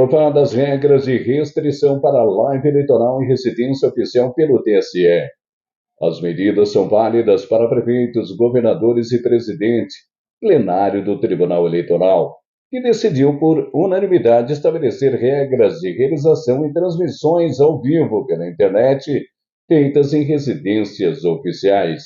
Aprovadas regras de restrição para a live eleitoral em residência oficial pelo TSE. As medidas são válidas para prefeitos, governadores e presidente, plenário do Tribunal Eleitoral, que decidiu por unanimidade estabelecer regras de realização e transmissões ao vivo pela internet feitas em residências oficiais.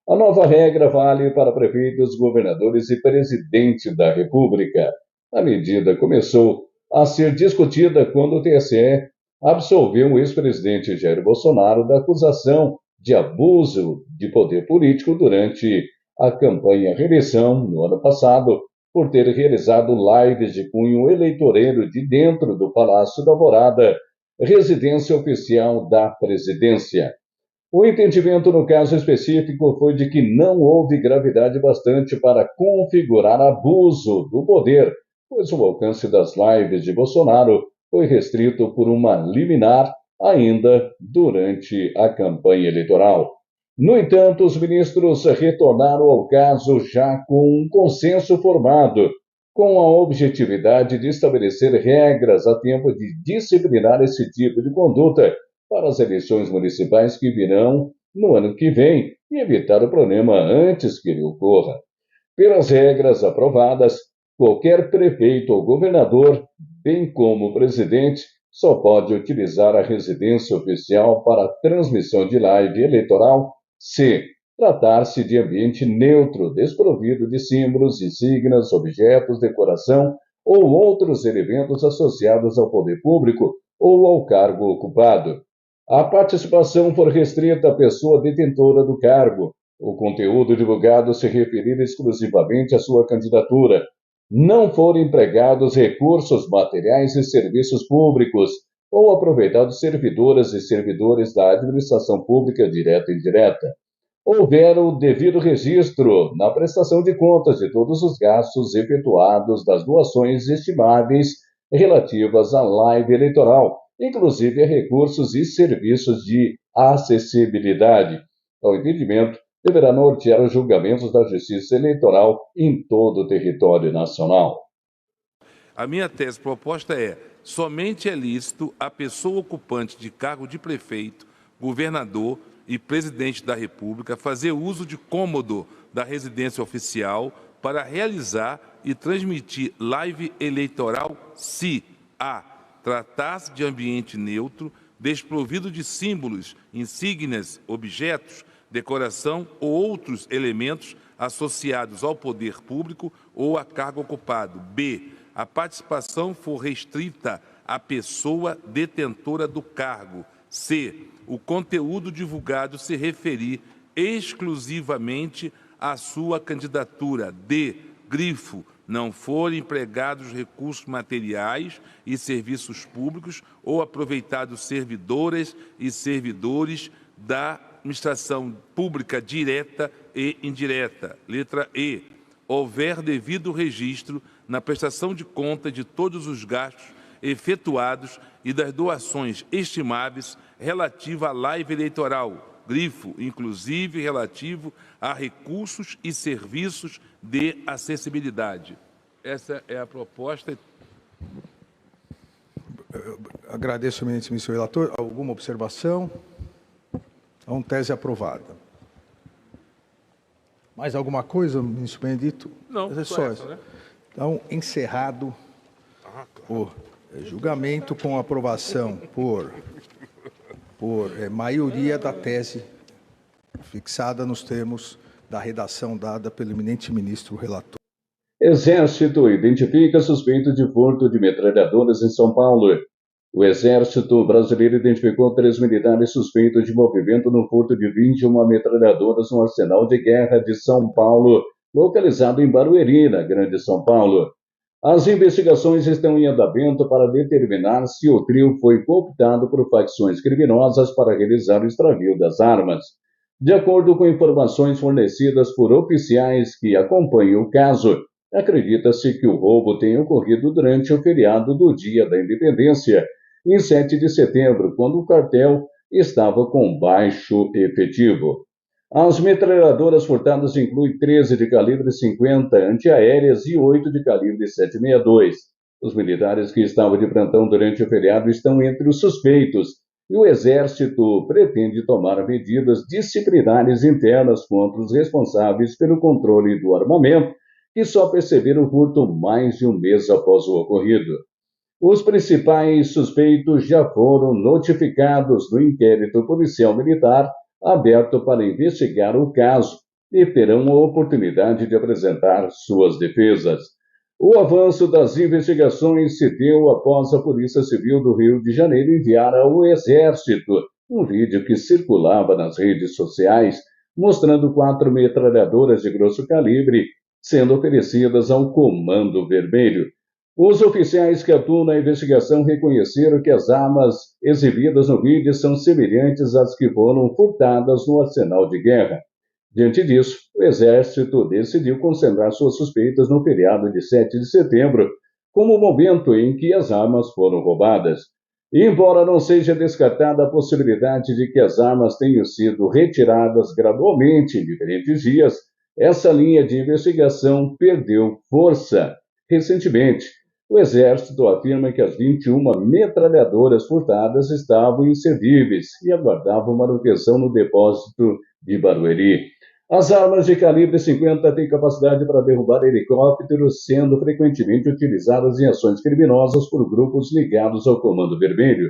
A nova regra vale para prefeitos, governadores e presidente da República. A medida começou a ser discutida quando o TSE absolveu o ex-presidente Jair Bolsonaro da acusação de abuso de poder político durante a campanha à reeleição no ano passado, por ter realizado lives de cunho eleitoreiro de dentro do Palácio da Alvorada, residência oficial da presidência. O entendimento no caso específico foi de que não houve gravidade bastante para configurar abuso do poder, pois o alcance das lives de Bolsonaro foi restrito por uma liminar ainda durante a campanha eleitoral. No entanto, os ministros retornaram ao caso já com um consenso formado, com a objetividade de estabelecer regras a tempo de disciplinar esse tipo de conduta para as eleições municipais que virão no ano que vem e evitar o problema antes que ele ocorra. Pelas regras aprovadas, qualquer prefeito ou governador, bem como o presidente, só pode utilizar a residência oficial para transmissão de live eleitoral se tratar-se de ambiente neutro, desprovido de símbolos, insígnias, objetos, decoração ou outros elementos associados ao poder público ou ao cargo ocupado. A participação for restrita à pessoa detentora do cargo, o conteúdo divulgado se referir exclusivamente à sua candidatura, não forem empregados recursos materiais e serviços públicos ou aproveitados servidoras e servidores da administração pública direta e indireta. Houver o devido registro na prestação de contas de todos os gastos efetuados das doações estimáveis relativas à live eleitoral, inclusive a recursos e serviços de acessibilidade. Ao entendimento, deverá nortear os julgamentos da Justiça Eleitoral em todo o território nacional. A minha tese proposta é: somente é lícito a pessoa ocupante de cargo de prefeito, governador e presidente da República fazer uso de cômodo da residência oficial para realizar e transmitir live eleitoral se a tratar-se de ambiente neutro, desprovido de símbolos, insígnias, objetos, decoração ou outros elementos associados ao poder público ou a cargo ocupado. B. A participação for restrita à pessoa detentora do cargo. C. O conteúdo divulgado se referir exclusivamente à sua candidatura. D. Grifo. Não forem empregados recursos materiais e serviços públicos ou aproveitados servidoras e servidores da administração pública direta e indireta. Letra E. Houver devido registro na prestação de conta de todos os gastos efetuados e das doações estimáveis relativa à live eleitoral. Grifo, inclusive relativo a recursos e serviços de acessibilidade. Essa é a proposta. Agradeço imenso, ministro relator. Alguma observação? Então, tese aprovada. Mais alguma coisa, ministro Benedito? Não, é só essa, né? Então, encerrado o julgamento com aprovação por maioria da tese fixada nos termos da redação dada pelo eminente ministro relator. Exército identifica suspeito de furto de metralhadoras em São Paulo. O Exército Brasileiro identificou 3 militares suspeitos de envolvimento no furto de 21 metralhadoras no Arsenal de Guerra de São Paulo, localizado em Barueri, na Grande São Paulo. As investigações estão em andamento para determinar se o trio foi cooptado por facções criminosas para realizar o extravio das armas. De acordo com informações fornecidas por oficiais que acompanham o caso, acredita-se que o roubo tenha ocorrido durante o feriado do Dia da Independência, em 7 de setembro, quando o quartel estava com baixo efetivo. As metralhadoras furtadas incluem 13 de calibre 50 antiaéreas e 8 de calibre 7,62. Os militares que estavam de plantão durante o feriado estão entre os suspeitos e o Exército pretende tomar medidas disciplinares internas contra os responsáveis pelo controle do armamento, que só perceberam o furto mais de um mês após o ocorrido. Os principais suspeitos já foram notificados no inquérito policial militar aberto para investigar o caso e terão a oportunidade de apresentar suas defesas. O avanço das investigações se deu após a Polícia Civil do Rio de Janeiro enviar ao Exército um vídeo que circulava nas redes sociais mostrando 4 metralhadoras de grosso calibre sendo oferecidas ao Comando Vermelho. Os oficiais que atuam na investigação reconheceram que as armas exibidas no vídeo são semelhantes às que foram furtadas no arsenal de guerra. Diante disso, o Exército decidiu concentrar suas suspeitas no feriado de 7 de setembro, como o momento em que as armas foram roubadas. Embora não seja descartada a possibilidade de que as armas tenham sido retiradas gradualmente em diferentes dias, essa linha de investigação perdeu força. Recentemente, o Exército afirma que as 21 metralhadoras furtadas estavam inservíveis e aguardavam manutenção no depósito de Barueri. As armas de calibre 50 têm capacidade para derrubar helicópteros, sendo frequentemente utilizadas em ações criminosas por grupos ligados ao Comando Vermelho.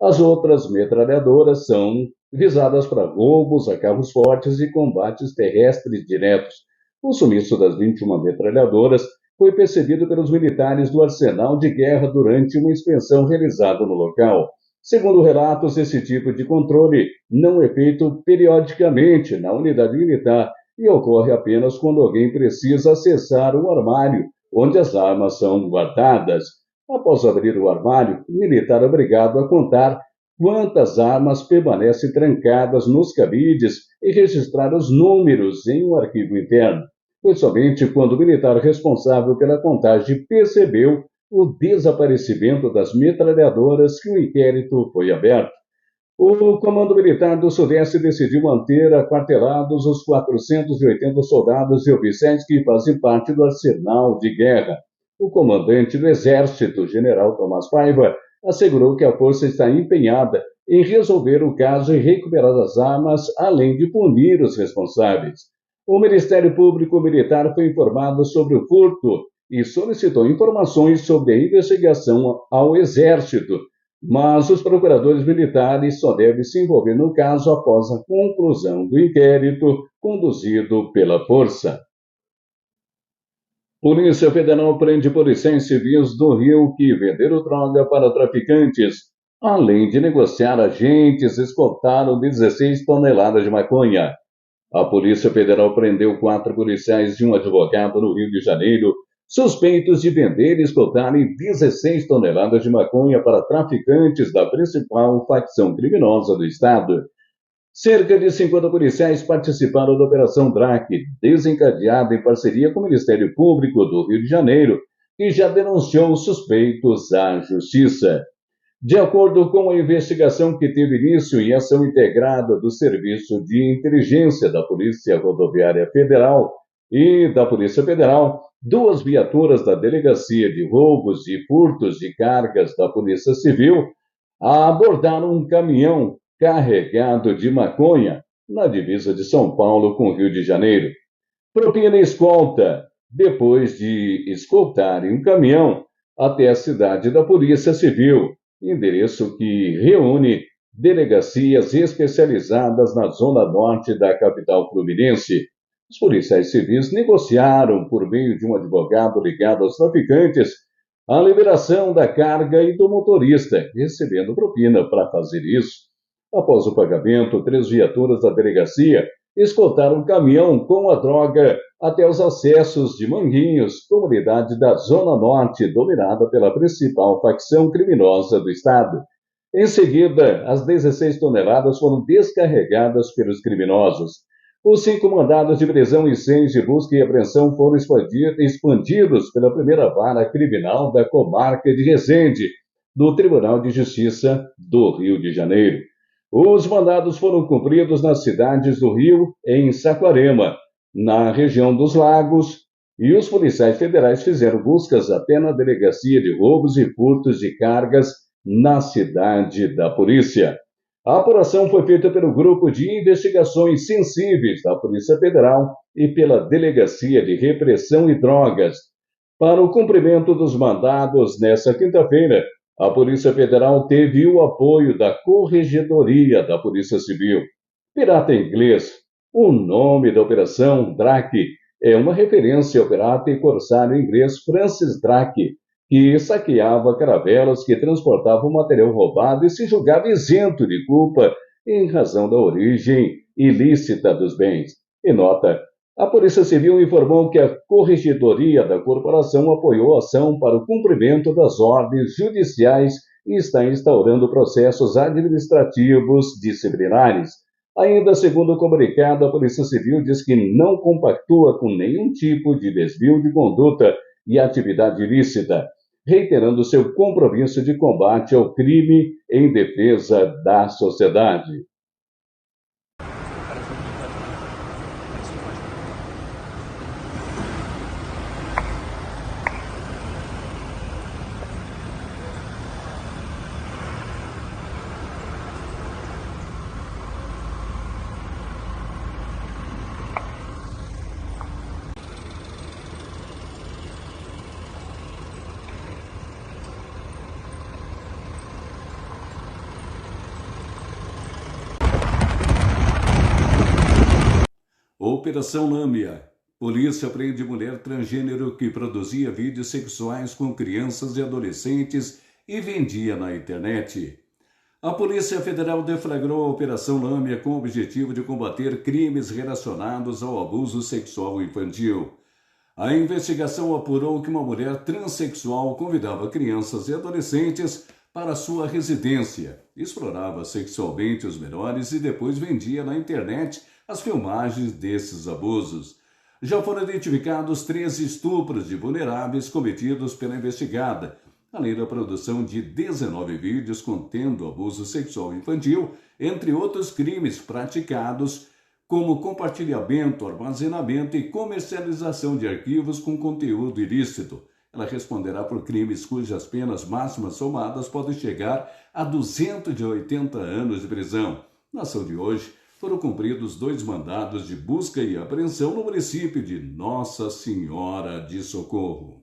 As outras metralhadoras são visadas para roubos a carros fortes e combates terrestres diretos. O sumiço das 21 metralhadoras foi percebido pelos militares do arsenal de guerra durante uma inspeção realizada no local. Segundo relatos, esse tipo de controle não é feito periodicamente na unidade militar e ocorre apenas quando alguém precisa acessar o armário onde as armas são guardadas. Após abrir o armário, o militar é obrigado a contar quantas armas permanecem trancadas nos cabides e registrar os números em um arquivo interno. Foi somente quando o militar responsável pela contagem percebeu o desaparecimento das metralhadoras que o inquérito foi aberto. O Comando Militar do Sudeste decidiu manter aquartelados os 480 soldados e oficiais que fazem parte do arsenal de guerra. O comandante do Exército, General Tomás Paiva, assegurou que a força está empenhada em resolver o caso e recuperar as armas, além de punir os responsáveis. O Ministério Público Militar foi informado sobre o furto e solicitou informações sobre a investigação ao Exército, mas os procuradores militares só devem se envolver no caso após a conclusão do inquérito conduzido pela Força. Polícia Federal prende policiais civis do Rio que venderam droga para traficantes. Além de negociar, agentes escoltaram 16 toneladas de maconha. A Polícia Federal prendeu 4 policiais e um advogado no Rio de Janeiro, suspeitos de vender e escoltarem 16 toneladas de maconha para traficantes da principal facção criminosa do estado. Cerca de 50 policiais participaram da Operação DRAC, desencadeada em parceria com o Ministério Público do Rio de Janeiro, que já denunciou os suspeitos à Justiça. De acordo com a investigação que teve início em ação integrada do Serviço de Inteligência da Polícia Rodoviária Federal e da Polícia Federal, 2 viaturas da Delegacia de Roubos e Furtos de Cargas da Polícia Civil abordaram um caminhão carregado de maconha na divisa de São Paulo com o Rio de Janeiro. Propina escolta, depois de escoltarem um caminhão até a cidade da Polícia Civil, endereço que reúne delegacias especializadas na zona norte da capital fluminense. Os policiais civis negociaram, por meio de um advogado ligado aos traficantes, a liberação da carga e do motorista, recebendo propina para fazer isso. Após o pagamento, 3 viaturas da delegacia escoltaram um caminhão com a droga até os acessos de Manguinhos, comunidade da Zona Norte, dominada pela principal facção criminosa do estado. Em seguida, as 16 toneladas foram descarregadas pelos criminosos. Os 5 mandados de prisão e 6 de busca e apreensão foram expandidos pela primeira vara criminal da comarca de Resende, do Tribunal de Justiça do Rio de Janeiro. Os mandados foram cumpridos nas cidades do Rio, em Saquarema, na região dos Lagos, e os policiais federais fizeram buscas até na delegacia de roubos e furtos de cargas na cidade da polícia. A apuração foi feita pelo Grupo de Investigações Sensíveis da Polícia Federal e pela Delegacia de Repressão e Drogas. Para o cumprimento dos mandados nesta quinta-feira, a Polícia Federal teve o apoio da Corregedoria da Polícia Civil. Pirata em inglês, o nome da Operação Drake é uma referência ao pirata e corsário inglês Francis Drake, que saqueava caravelas que transportavam material roubado e se julgava isento de culpa em razão da origem ilícita dos bens. Em nota, a Polícia Civil informou que a Corregedoria da Corporação apoiou a ação para o cumprimento das ordens judiciais e está instaurando processos administrativos disciplinares. Ainda segundo o comunicado, a Polícia Civil diz que não compactua com nenhum tipo de desvio de conduta e atividade ilícita, reiterando seu compromisso de combate ao crime em defesa da sociedade. Operação Lâmia. Polícia prende mulher transgênero que produzia vídeos sexuais com crianças e adolescentes e vendia na internet. A Polícia Federal deflagrou a Operação Lâmia com o objetivo de combater crimes relacionados ao abuso sexual infantil. A investigação apurou que uma mulher transexual convidava crianças e adolescentes para sua residência, explorava sexualmente os menores e depois vendia na internet as filmagens desses abusos. Já foram identificados 13 estupros de vulneráveis cometidos pela investigada, além da produção de 19 vídeos contendo abuso sexual infantil, entre outros crimes praticados, como compartilhamento, armazenamento e comercialização de arquivos com conteúdo ilícito. Ela responderá por crimes cujas penas máximas somadas podem chegar a 280 anos de prisão. Na ação de hoje, foram cumpridos 2 mandados de busca e apreensão no município de Nossa Senhora de Socorro.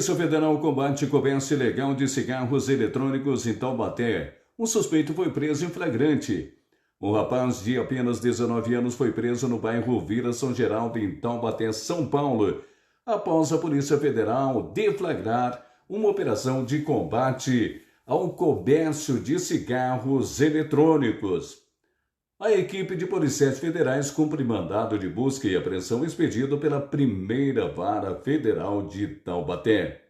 Polícia Federal combate comércio ilegal de cigarros eletrônicos em Taubaté. Um suspeito foi preso em flagrante. Um rapaz de apenas 19 anos foi preso no bairro Vila São Geraldo, em Taubaté, São Paulo, após a Polícia Federal deflagrar uma operação de combate ao comércio de cigarros eletrônicos. A equipe de policiais federais cumpre mandado de busca e apreensão expedido pela Primeira Vara Federal de Taubaté.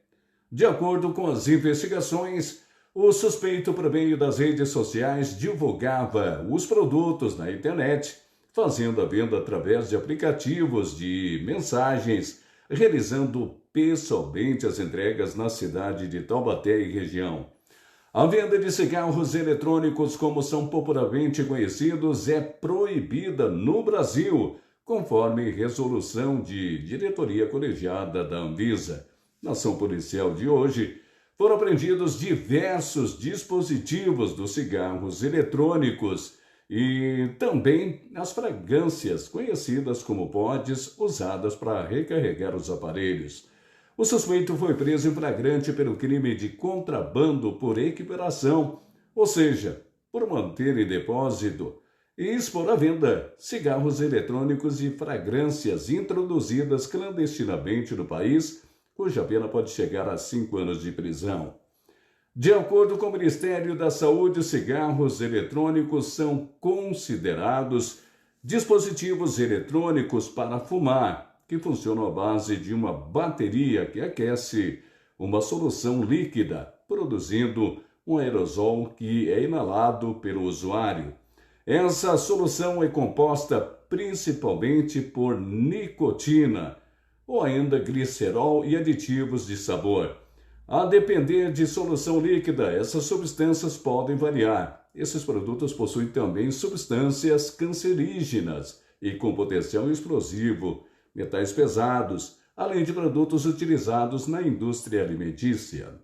De acordo com as investigações, o suspeito, por meio das redes sociais, divulgava os produtos na internet, fazendo a venda através de aplicativos de mensagens, realizando pessoalmente as entregas na cidade de Taubaté e região. A venda de cigarros eletrônicos, como são popularmente conhecidos, é proibida no Brasil, conforme resolução de diretoria colegiada da Anvisa. Na ação policial de hoje, foram apreendidos diversos dispositivos dos cigarros eletrônicos e também as fragrâncias, conhecidas como pods, usadas para recarregar os aparelhos. O suspeito foi preso em flagrante pelo crime de contrabando por equiparação, ou seja, por manter em depósito e expor à venda cigarros eletrônicos e fragrâncias introduzidas clandestinamente no país, cuja pena pode chegar a 5 anos de prisão. De acordo com o Ministério da Saúde, os cigarros eletrônicos são considerados dispositivos eletrônicos para fumar, que funcionam à base de uma bateria que aquece uma solução líquida, produzindo um aerosol que é inalado pelo usuário. Essa solução é composta principalmente por nicotina ou ainda glicerol e aditivos de sabor. A depender de solução líquida, essas substâncias podem variar. Esses produtos possuem também substâncias cancerígenas e com potencial explosivo, metais pesados, além de produtos utilizados na indústria alimentícia.